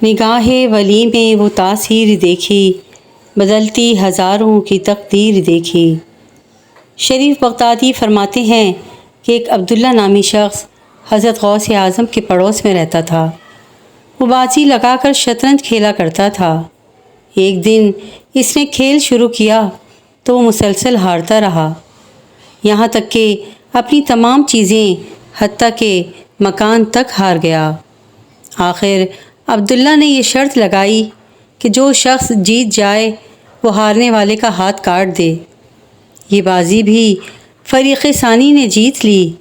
نگاہ ولی میں وہ تاثیر دیکھی، بدلتی ہزاروں کی تقدیر دیکھی۔ شریف بغدادی فرماتے ہیں کہ ایک عبداللہ نامی شخص حضرت غوث اعظم کے پڑوس میں رہتا تھا۔ وہ بازی لگا کر شطرنج کھیلا کرتا تھا۔ ایک دن اس نے کھیل شروع کیا تو وہ مسلسل ہارتا رہا، یہاں تک کہ اپنی تمام چیزیں حتیٰ کہ مکان تک ہار گیا۔ آخر عبداللہ نے یہ شرط لگائی کہ جو شخص جیت جائے وہ ہارنے والے کا ہاتھ کاٹ دے۔ یہ بازی بھی فریق ثانی نے جیت لی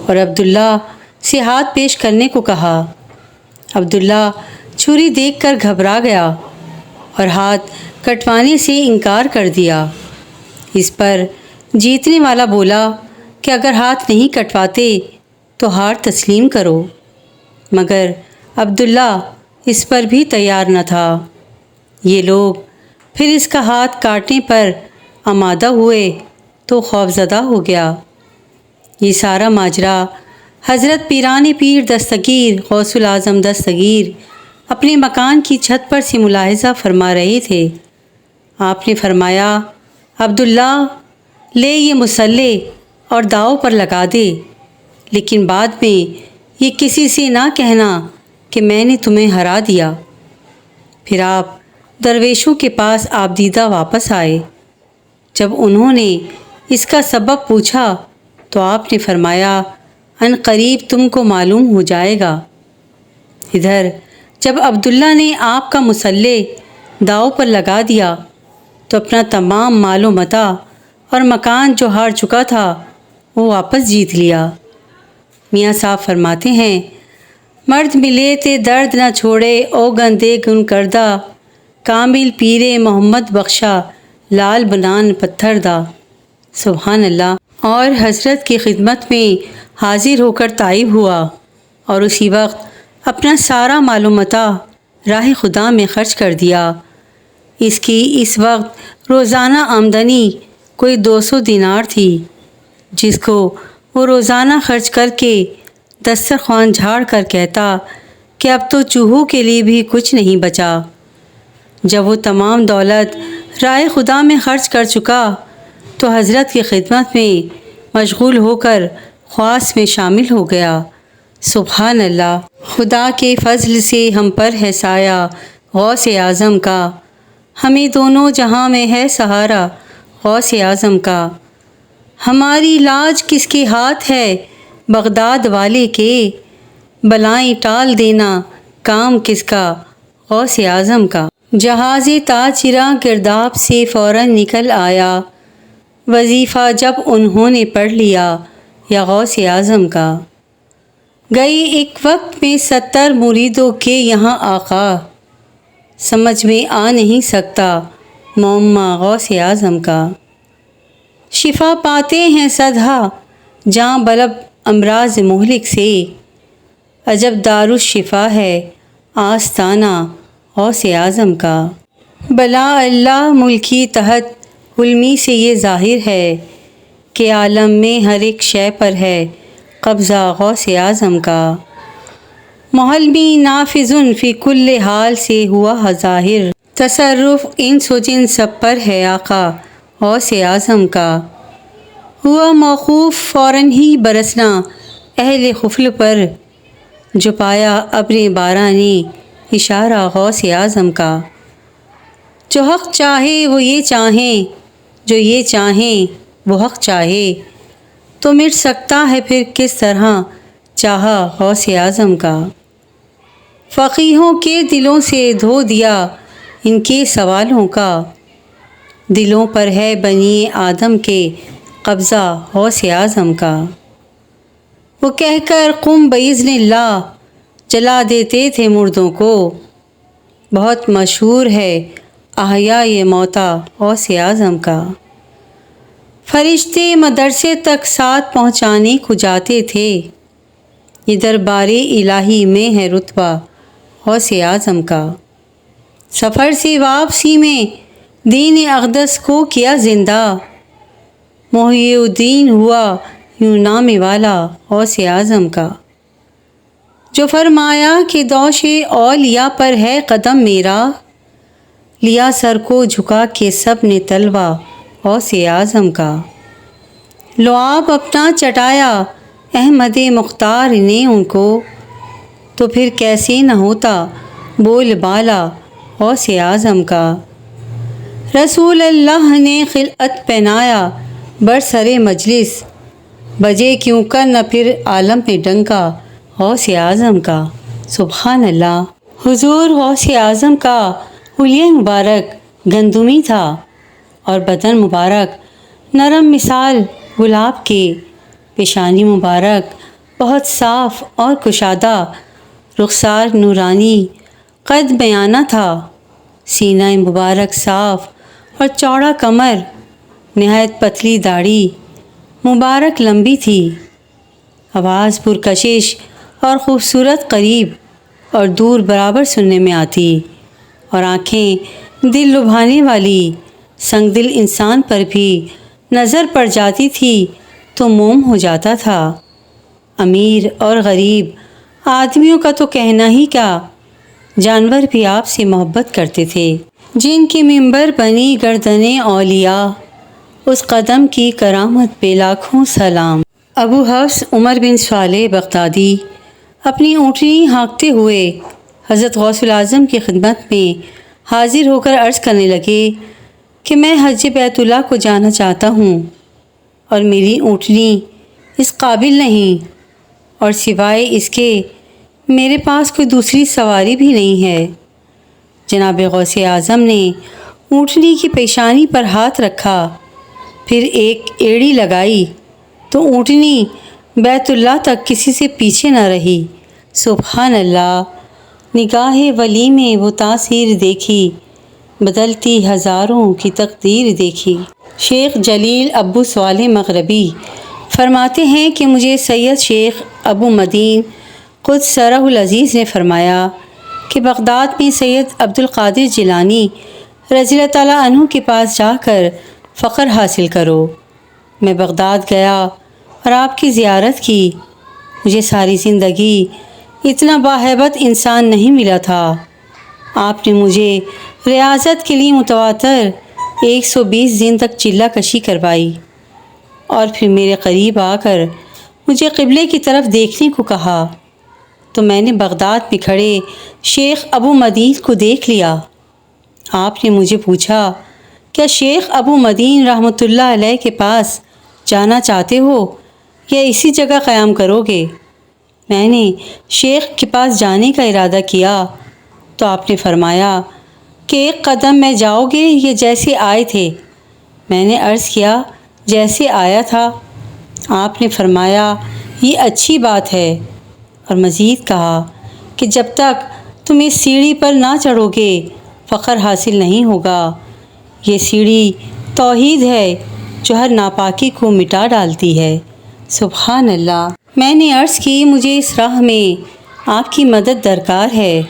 اور عبداللہ سے ہاتھ پیش کرنے کو کہا۔ عبداللہ چھری دیکھ کر گھبرا گیا اور ہاتھ کٹوانے سے انکار کر دیا۔ اس پر جیتنے والا بولا کہ اگر ہاتھ نہیں کٹواتے تو ہار تسلیم کرو، مگر عبداللہ اس پر بھی تیار نہ تھا۔ یہ لوگ پھر اس کا ہاتھ کاٹنے پر آمادہ ہوئے تو خوفزدہ ہو گیا۔ یہ سارا ماجرا حضرت پیران پیر دستگیر غوث الاعظم دستگیر اپنے مکان کی چھت پر سے ملاحظہ فرما رہے تھے۔ آپ نے فرمایا، عبداللہ لے یہ مسلح اور داؤ پر لگا دے، لیکن بعد میں یہ کسی سے نہ کہنا کہ میں نے تمہیں ہرا دیا۔ پھر آپ درویشوں کے پاس آبدیدہ واپس آئے۔ جب انہوں نے اس کا سبب پوچھا تو آپ نے فرمایا، ان قریب تم کو معلوم ہو جائے گا۔ ادھر جب عبداللہ نے آپ کا مسلح داؤ پر لگا دیا تو اپنا تمام مال و متاع اور مکان جو ہار چکا تھا وہ واپس جیت لیا۔ میاں صاحب فرماتے ہیں، مرد ملے تے درد نہ چھوڑے او گندے گن کردہ، کامل پیرے محمد بخشا لال بنان پتھر دا۔ سبحان اللہ۔ اور حضرت کی خدمت میں حاضر ہو کر تائب ہوا اور اسی وقت اپنا سارا مال و متاع راہ خدا میں خرچ کر دیا۔ اس کی اس وقت روزانہ آمدنی کوئی 200 دینار تھی، جس کو وہ روزانہ خرچ کر کے دسترخوان جھاڑ کر کہتا کہ اب تو چوہوں کے لیے بھی کچھ نہیں بچا۔ جب وہ تمام دولت راہ خدا میں خرچ کر چکا تو حضرت کی خدمت میں مشغول ہو کر خواص میں شامل ہو گیا۔ سبحان اللہ۔ خدا کے فضل سے ہم پر ہے سایہ غوث اعظم کا، ہمیں دونوں جہاں میں ہے سہارا غوث اعظم کا۔ ہماری لاج کس کے ہاتھ ہے بغداد والے کے، بلائیں ٹال دینا کام کس کا غوث اعظم کا۔ جہاز تاجراں گرداب سے فوراً نکل آیا، وظیفہ جب انہوں نے پڑھ لیا یا غوث اعظم کا۔ گئی ایک وقت میں 70 مریدوں کے یہاں آقا، سمجھ میں آ نہیں سکتا معمہ غوث اعظم کا۔ شفا پاتے ہیں صدہا جاں بلب امراض مہلک سے، عجب دارالشفا ہے آستانہ غوث اعظم کا۔ بلا اللہ ملکی تحت علمی سے یہ ظاہر ہے کہ عالم میں ہر ایک شے پر ہے قبضہ غوث اعظم کا۔ محلمی نافذ فی کل حال سے ہوا ظاہر، تصرف انس و جن سب پر ہے آقا غوث اعظم کا۔ ہوا موقوف فوراً ہی برسنا اہل خفل پر، جو پایا ابر بارانی اشارہ غوث اعظم کا۔ جو حق چاہے وہ یہ چاہیں، جو یہ چاہیں وہ حق چاہے، تو مٹ سکتا ہے پھر کس طرح چاہا غوث اعظم کا۔ فقیہوں کے دلوں سے دھو دیا ان کے سوالوں کا، دلوں پر ہے بنی آدم کے قبضہ غوث اعظم کا۔ وہ کہہ کر قم بإذن اللہ جلا دیتے تھے مردوں کو، بہت مشہور ہے احیاء موتیٰ غوث اعظم کا۔ فرشتے مدرسے تک ساتھ پہنچانے کو جاتے تھے، یہ دربار الہی میں ہے رتبہ غوث اعظم کا۔ سفر سے واپسی میں دین اقدس کو کیا زندہ، محی الدین ہوا یوں نام والا غوث اعظم کا۔ جو فرمایا کہ دوش اولیاء پر ہے قدم میرا، لیا سر کو جھکا کے سب نے طلبہ غوث اعظم کا۔ لعاب اپنا چٹایا احمد مختار نے ان کو، تو پھر کیسے نہ ہوتا بول بالا غوث اعظم کا۔ رسول اللہ نے خلعت پہنایا برسر مجلس، بجے کیوں کر نہ پھر عالم میں ڈنکا غوث اعظم کا۔ سبحان اللہ۔ حضور غوث اعظم کا حلیہ مبارک گندمی تھا اور بدن مبارک نرم مثال گلاب کے، پیشانی مبارک بہت صاف اور کشادہ، رخسار نورانی، قد بیانہ تھا، سینہ مبارک صاف اور چوڑا کمر، نہایت پتلی داڑھی مبارک لمبی تھی، آواز پرکشش اور خوبصورت، قریب اور دور برابر سننے میں آتی، اور آنکھیں دل لبھانے والی، سنگ دل انسان پر بھی نظر پڑ جاتی تھی تو موم ہو جاتا تھا۔ امیر اور غریب آدمیوں کا تو کہنا ہی کیا، جانور بھی آپ سے محبت کرتے تھے۔ جن کے ممبر بنی گردنیں اولیاء، اس قدم کی کرامت پہ لاکھوں سلام۔ ابو حفص عمر بن صالح بغدادی اپنی اونٹنی ہانکتے ہوئے حضرت غوث الاعظم کی خدمت میں حاضر ہو کر عرض کرنے لگے کہ میں حج بیت اللہ کو جانا چاہتا ہوں، اور میری اونٹنی اس قابل نہیں، اور سوائے اس کے میرے پاس کوئی دوسری سواری بھی نہیں ہے۔ جناب غوث اعظم نے اونٹنی کی پیشانی پر ہاتھ رکھا، پھر ایک ایڑی لگائی تو اونٹنی بیت اللہ تک کسی سے پیچھے نہ رہی۔ سبحان اللہ۔ نگاہ ولی میں وہ تاثیر دیکھی، بدلتی ہزاروں کی تقدیر دیکھی۔ شیخ جلیل ابو صالح مغربی فرماتے ہیں کہ مجھے سید شیخ ابو مدین قدس سرہ العزیز نے فرمایا کہ بغداد میں سید عبد القادر جیلانی رضی اللہ تعالیٰ عنہ کے پاس جا کر فقر حاصل کرو۔ میں بغداد گیا اور آپ کی زیارت کی۔ مجھے ساری زندگی اتنا باہیبت انسان نہیں ملا تھا۔ آپ نے مجھے ریاضت کے لیے متواتر 120 دن تک چلہ کشی کروائی، اور پھر میرے قریب آ کر مجھے قبلے کی طرف دیکھنے کو کہا، تو میں نے بغداد میں کھڑے شیخ ابو مدین کو دیکھ لیا۔ آپ نے مجھے پوچھا، کیا شیخ ابو مدین رحمۃ اللہ علیہ کے پاس جانا چاہتے ہو یا اسی جگہ قیام کرو گے؟ میں نے شیخ کے پاس جانے کا ارادہ کیا تو آپ نے فرمایا کہ ایک قدم میں جاؤ گے یا جیسے آئے تھے؟ میں نے عرض کیا جیسے آیا تھا۔ آپ نے فرمایا یہ اچھی بات ہے، اور مزید کہا کہ جب تک تم اس سیڑھی پر نہ چڑھو گے فخر حاصل نہیں ہوگا۔ یہ سیڑھی توحید ہے جو ہر ناپاکی کو مٹا ڈالتی ہے۔ سبحان اللہ۔ میں نے عرض کی مجھے اس راہ میں آپ کی مدد درکار ہے۔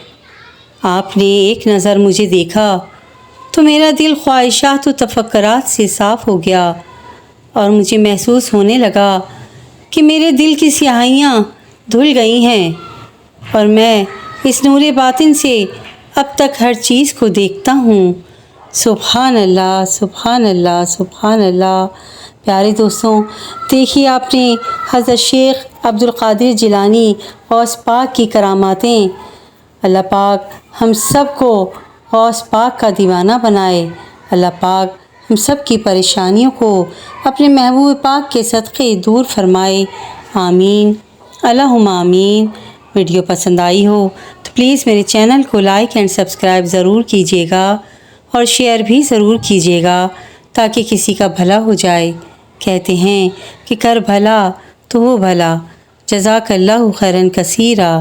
آپ نے ایک نظر مجھے دیکھا تو میرا دل خواہشات و تفکرات سے صاف ہو گیا، اور مجھے محسوس ہونے لگا کہ میرے دل کی سیاہیاں دھل گئی ہیں، اور میں اس نور باطن سے اب تک ہر چیز کو دیکھتا ہوں۔ سبحان اللہ، سبحان اللہ، سبحان اللہ۔ پیارے دوستوں، دیکھیے آپ نے حضرت شیخ عبد القادر جیلانی غوث پاک کی کراماتیں۔ اللہ پاک ہم سب کو غوث پاک کا دیوانہ بنائے۔ اللہ پاک ہم سب کی پریشانیوں کو اپنے محبوب پاک کے صدقے دور فرمائے۔ آمین، اللہم آمین۔ ویڈیو پسند آئی ہو تو پلیز میرے چینل کو لائک اینڈ سبسکرائب ضرور کیجیے گا، اور شیئر بھی ضرور کیجیے گا تاکہ کسی کا بھلا ہو جائے۔ کہتے ہیں کہ کر بھلا تو ہو بھلا۔ جزاک اللہ خیرا کثیرا۔